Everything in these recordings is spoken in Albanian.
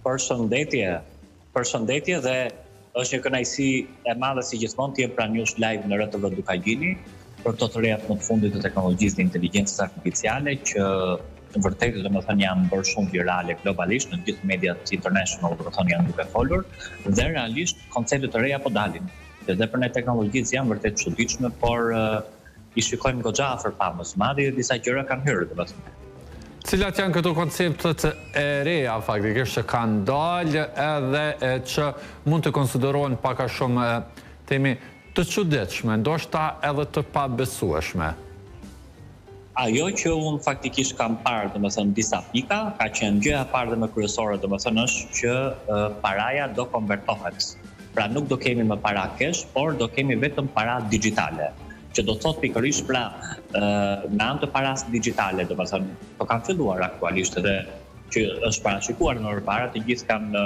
Përshëndetje dhe është një kënaqësi e madhe si gjithmonë të jem pranë jush live në RTV Dukagjini për këto të rejat më të fundit të teknologjisë dhe inteligjencës artificiale që në vërtetë domethënë janë bërë shumë virale globalisht në gjithë mediat international, domethënë janë duke folur dhe realisht konceptet të reja po dalin. Dhe për ne teknologjisë janë vërtet çuditshme, por i shikojmë goxha afër pamës, madje disa gjëra kanë hyrë domethënë. Cilat janë këto konceptet e reja faktikisht që kanë dalë edhe që mund të konsiderohen pak a shumë temi të çuditshme, ndoshta edhe të pabesueshme? Ajo që unë faktikisht kam parë, domethënë disa pika, ka qenë gjëja e parë dhe më kryesore, domethënë është që paraja do konvertohet. Pra nuk do kemi më para cash, por do kemi vetëm para digjitale. Që do të thotë pikërisht pra në anë të paras digjitale, domethënë po kanë filluar aktualisht edhe që është parashikuar në përpara të gjithë kanë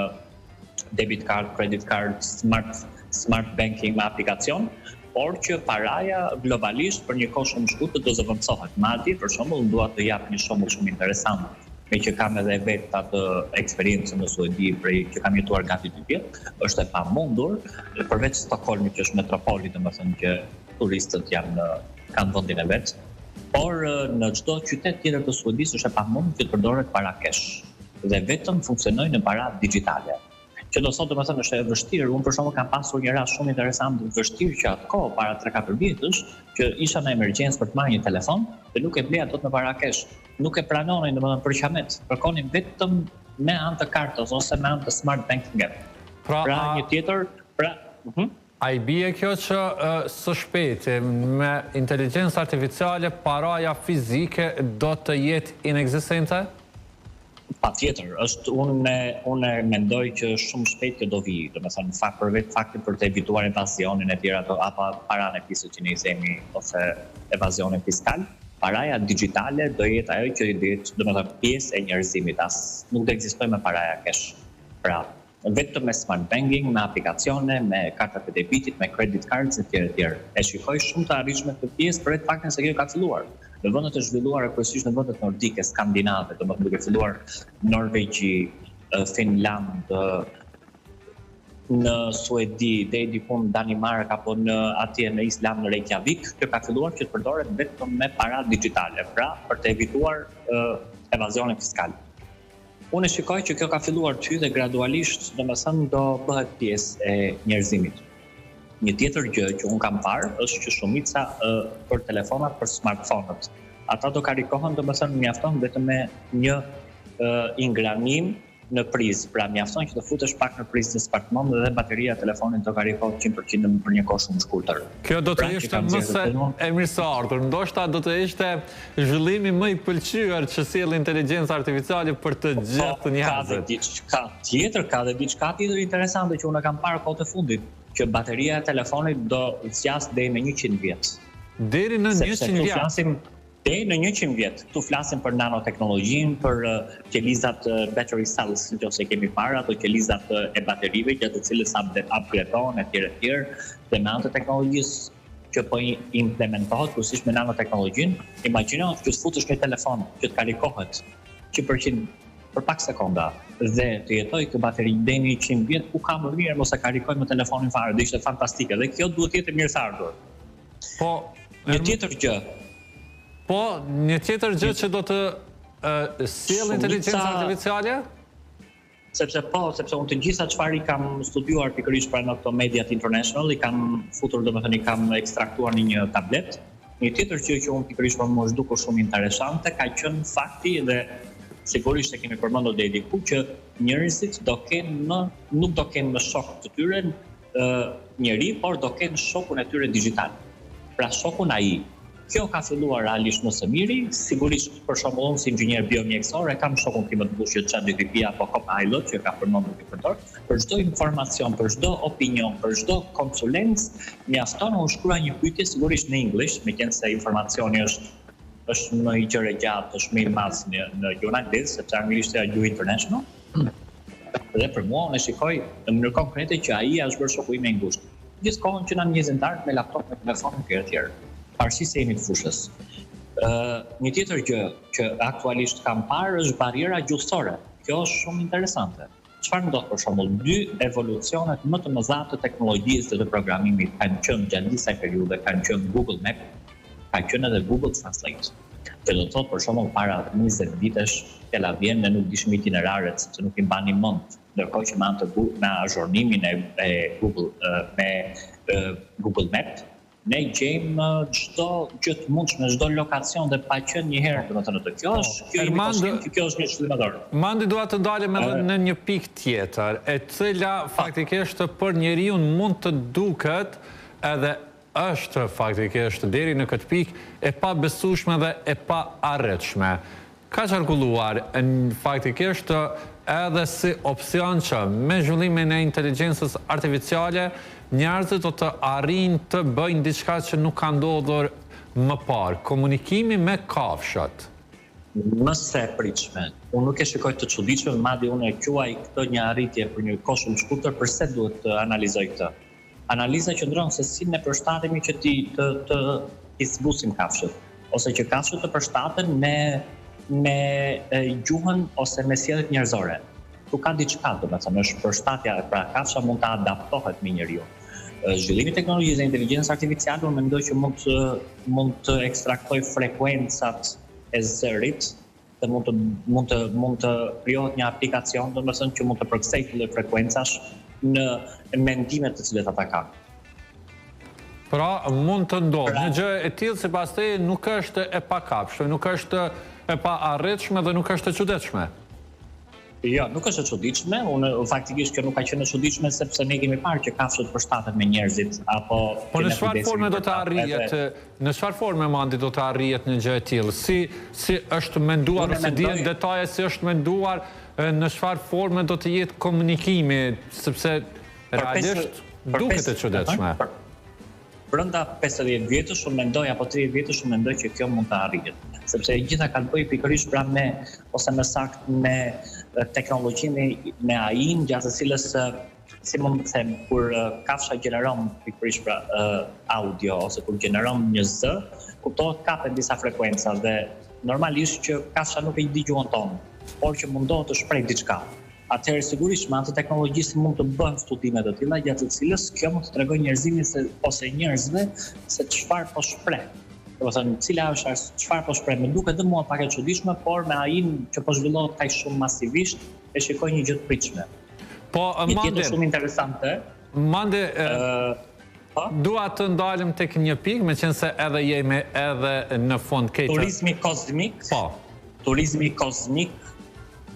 debit card, credit card, smart banking me aplikacion, por që paraja globalisht për një kohë shumë shkurtër do zëvendësohet. Madje për shembull dua të jap një shembull shumë interesant, me që kam edhe vetë atë eksperiencën në Suedi që kam jetuar gati 2 vjet, është e pamundur përveç Stockholmit që është metropoli, domethënë që turistët kanë vendin e vet, por në çdo qytet tjetër të Suedisë është e pamundur që të përdoret para cash dhe vetëm funksionojnë në para digjitale. Që do thotë domethënë është e vështirë. Unë për shembull kam pasur një rast shumë interesant të vështirë që atkoh para 3-4 vjetësh që isha në emergjencë për të marrë një telefon dhe nuk e bleja dot me para cash. Nuk e pranonin domethënë për qamet. Kërkonin vetëm me anë të kartës ose me anë të smart banking app. Pra një tjetër, A i bie kjo që së shpejti me inteligjencë artificiale paraja fizike do të jetë inekzistente? Patjetër, unë mendoj që shumë shpejt që do vi, domethënë për vetë faktin për të evituar evazionin e tjera apo paranë e fisë që ne i themi ose evazionin fiskal, paraja digjitale do jetë ajo që domethënë pjesë e njerëzimit, nuk do ekzistojë me paraja cash. Pra vetëm me smart banking, me aplikacione, me kartat e debitit, me credit cards e tjerë. E shikoj shumë të arritshme këtë pjesë për vetë faktin se kjo ka filluar. Në vendet e zhvilluara, kryesisht në vendet nordike, skandinave, domethënë duke filluar Norvegji, Finland, në Suedi, deri diku në Danimark apo atje në Island në Reykjavik, kjo ka filluar që të përdoret vetëm me para digjitale, pra për të evituar evazionin fiskal. Unë e shikoj që kjo ka filluar ty dhe gradualisht, domethënë do bëhet pjesë e njerëzimit. Një tjetër gjë që unë kam parë është që shumica për telefonat, për smartphone-ët, ata do karikohen, domethënë mjafton vetëm me një ingranim në prizë. Pra mjafton që të futesh pak në prizë në smartphone dhe bateria e telefonit do karikohet 100% për një kohë shumë shkurtër. Kjo do të ishte më se e mirëseardhur, ndoshta do të ishte zhvillimi më i pëlqyer që sjell inteligjenca artificiale për të gjithë njerëzit. Ka dhe diçka tjetër interesante që unë kam parë kohët e fundit, që bateria e telefonit do zgjas deri në 100 vjet. Deri në 100 vjet. Deri në 100 vjet. Ktu flasim për nanoteknologjinë, për qelizat battery cells, nëse kemi parë ato qelizat e baterive gjatë të cilës upgradohen etj. Dhe me anë të teknologjisë që po implementohet kryesisht me nanoteknologjinë, imagjino që të futesh në telefon që të karikohet 100% për pak sekonda dhe të jetoj këtë bateri deri në 100 vjet, ku ka më mirë mos e karikoj me telefonin fare, do ishte fantastike dhe kjo duhet të jetë mirëseardhur. Një tjetër gjë që do të sjellë inteligjenca artificiale? Sepse unë të gjitha çfarë i kam studiuar pikërisht pranë në këto mediat international, i kam futur domethënë i kam ekstraktuar në një tablet. Një tjetër gjë që unë pikërisht më është dukur shumë interesante ka qenë fakti dhe sigurisht e kemi përmendur deri diku që njerëzit nuk do kenë më shok të tyre njeri, por do kenë shokun e tyre digital. Pra shokun AI. Kjo ka filluar realisht në së miri, sigurisht për shembull unë si inxhinier biomjekësor e kam shokun tim të bushur ChatGPT apo Copilot që ka përmendur ti për çdo informacion, për çdo opinion, për çdo konsulencë, mjafton u shkruaj një pyetje sigurisht në anglisht, meqense informacioni është më i gjerë gjatë, është më i madh në gjuhën angleze, sepse anglisht është gjuhë international. Dhe për mua unë shikoj në mënyrë konkrete që AI është bërë shoku im i ngushtë. Gjithkohën që na njerëzimtarët me laptop, me telefon e tjerë. Pavarësisht se jemi të fushës. Një tjetër gjë që aktualisht kam parë është bariera gjuhësore. Kjo është shumë interesante. çfarë ndodh për shembull, dy evolucionet më të mëdha të teknologjisë dhe të programimit kanë qenë gjatë disa periudhe, kanë qenë Google Map, ka qenë edhe Google Translate. Që do të thotë për shembull para 20 vitesh kella vjen ne nuk dishim itineraret sepse nuk i mbani mend, ndërkohë që me azhurnimin e Google Google Map ne gjejmë çdo gjë të mundshme, çdo lokacion dhe pa qenë një herë, domethënë kjo është një shëllimator. Mandi dua të ndalem edhe në një pikë tjetër, e cila faktikisht për njeriu mund të duket edhe është faktikisht deri në këtë pikë e pa besueshme dhe e pa arritshme. Ka qarkulluar faktikisht edhe si opcion që me zhvillimin e inteligjencës artificiale njerëzit do të arrijnë të bëjnë diçka që nuk ka ndodhur më parë, komunikimi me kafshët. Më së pritshme. Unë nuk e shikoj të çuditshme, madje unë e quaj këtë një arritje për një kohë shumë shkurtër, përse duhet të analizoj këtë. Analiza qëndron se si ne përshtatemi që të zbusim kafshët, ose që kafshët të përshtaten me gjuhën ose me sjelljet njerëzore. Tu ka diçka, domethënë është përshtatja, pra kafsha mund të adaptohet me njeriu. Zhvillimi i teknologjisë dhe inteligjencës artificiale unë mendoj që mund të ekstraktoj frekuencat e zërit dhe mund të krijohet një aplikacion, domethënë që mund të përkthejë këto frekuencash në mendimet të cilat ata kanë. Pra mund të ndodhë një gjë e tillë sipas teje nuk është e pakapshme, nuk është e pa arritshme dhe nuk është e çuditshme. Jo, nuk është e çuditshme, unë faktikisht që nuk ka qenë e çuditshme sepse ne kemi parë që kafshët përshtaten me njerëzit apo po në çfarë forme do të arrihet, në çfarë forme mandi do të arrihet një gjë e tillë? Si është menduar ose dihen detaje si është menduar, në çfarë forme do të jetë komunikimi, sepse realisht duket e çuditshme. Brenda 50 vjetësh unë mendoj apo 30 vjetësh unë mendoj që kjo mund të arrihet, sepse gjitha kanë bëjë pikërisht pra me ose më saktë me teknologjinë me AI-n, gjatë të cilës si mund të them, kur kafsha gjeneron pikërisht pra audio ose kur gjeneron një zë, kuptohet kapen disa frekuenca dhe normalisht që kafsha nuk e di gjuhën tonë, por që mundohet të shprehë diçka. Atëherë sigurisht me anë të teknologjisë mund të bëhen studime të tilla gjatë të cilës kjo mund të tregojë njerëzimit ose njerëzve se çfarë po shpreh. Domethënë cila është çfarë po shpreh. Më duket edhe mua pak e çuditshme, por me AI-n që po zhvillohet kaq shumë masivisht e shikoj një gjë të pritshme. Po mande shumë interesante. Mande dua të ndalem tek një pikë, meqense edhe jemi edhe në fond keq. Turizmi kozmik. Po. Turizmi kozmik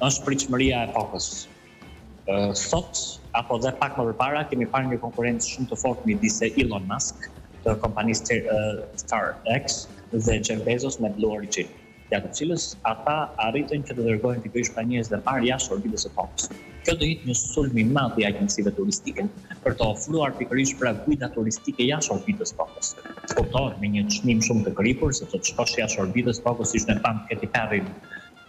është pritshmëria e epokës. Sot, apo dhe pak më përpara, kemi parë një konkurrencë shumë të fortë midis Elon Musk, të kompanisë SpaceX dhe Jeff Bezos me Blue Origin, gjatë të cilës ata arritën që të dërgojnë pikërisht njerëz të parë jashtë orbitës së tokës. Kjo do jetë një sulm i madh i agjencive turistike për të ofruar pikërisht pra guida turistike jashtë orbitës së tokës. Kuptohet me një çmim shumë të kripur, sepse të shkosh jashtë orbitës së tokës siç ne pamë Katy Perry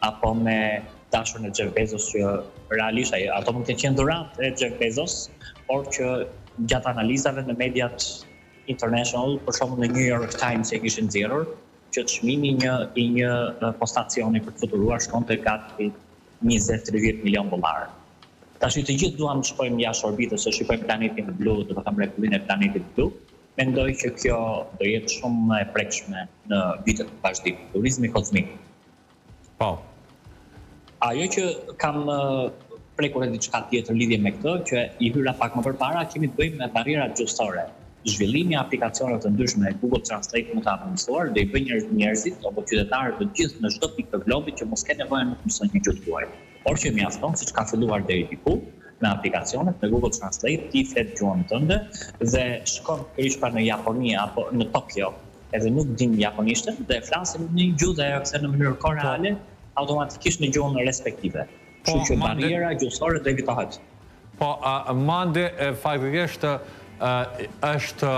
apo me dashur në Jeff Bezos që realisht ato mund të qenë dhuratë e Jeff Bezos, por që gjatë analizave në mediat international, për shembull në New York Times e kishin nxjerrur që çmimi i një postacioni për të fluturuar shkonte gati $20-30 milion. Tash të gjithë duam të shkojmë jashtë orbitës, të shikojmë planetin blu, do të them mrekullinë e planetit blu. Mendoj që kjo do jetë shumë e prekshme në vitet të vazhdim. Turizmi kozmik. Po. Ajo që kam prekur edhe diçka tjetër lidhje me këtë, që i hyra pak më përpara, kemi të bëjmë me barrierat gjuhësore. Zhvillimi i aplikacioneve të ndryshme Google Translate mund të administruar dhe i bëjë njerëzit apo qytetarët të gjithë në çdo pikë të globit që mos kenë nevojë të mësojnë një gjuhë tuaj. Por që mjafton, siç ka filluar deri diku, me aplikacionet me Google Translate ti flet gjuhën tënde dhe shkon pikërisht në Japoni apo në Tokyo, edhe nuk din japonishtën dhe flasin në një gjuhë dhe ajo kthen në mënyrë koreale automatikisht në gjuhën respektive. Kështu që barriera gjuhësore do evitohet. Po, mande faktikisht është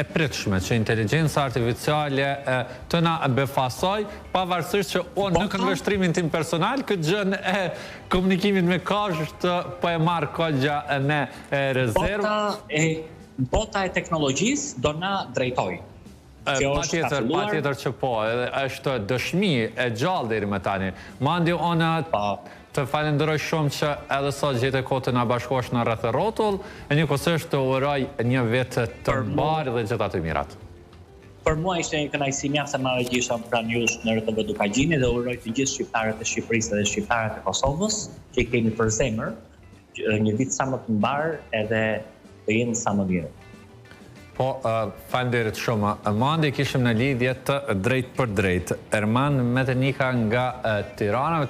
e pritshme që inteligjenca artificiale të na befasoj, pavarësisht që unë në këndvështrimin tim personal, këtë gjën e komunikimit me kafshët po e marr kogja në rezervë. Bota e teknologjisë do na drejtoj. Patjetër që po, është dëshmi e gjallë deri më tani. Mandi unë të falenderoj shumë që edhe sot gjete kohë të na bashkosh në rreth e rrotull, e njëkohësisht të uroj një vit të mbarë dhe gjitha të mirat. Për mua ishte një kënaqësi mjaft e madhe që isha pranë jush në RTV Dukagjini dhe uroj të gjithë shqiptarët e Shqipërisë dhe shqiptarët e Kosovës që i kemi për zemër një vit sa më të mbar edhe të jenë sa më mirë. Po, falenderit shumë. Mandi kishim në lidhje të drejt për drejt. Erman Metenika nga Tirana.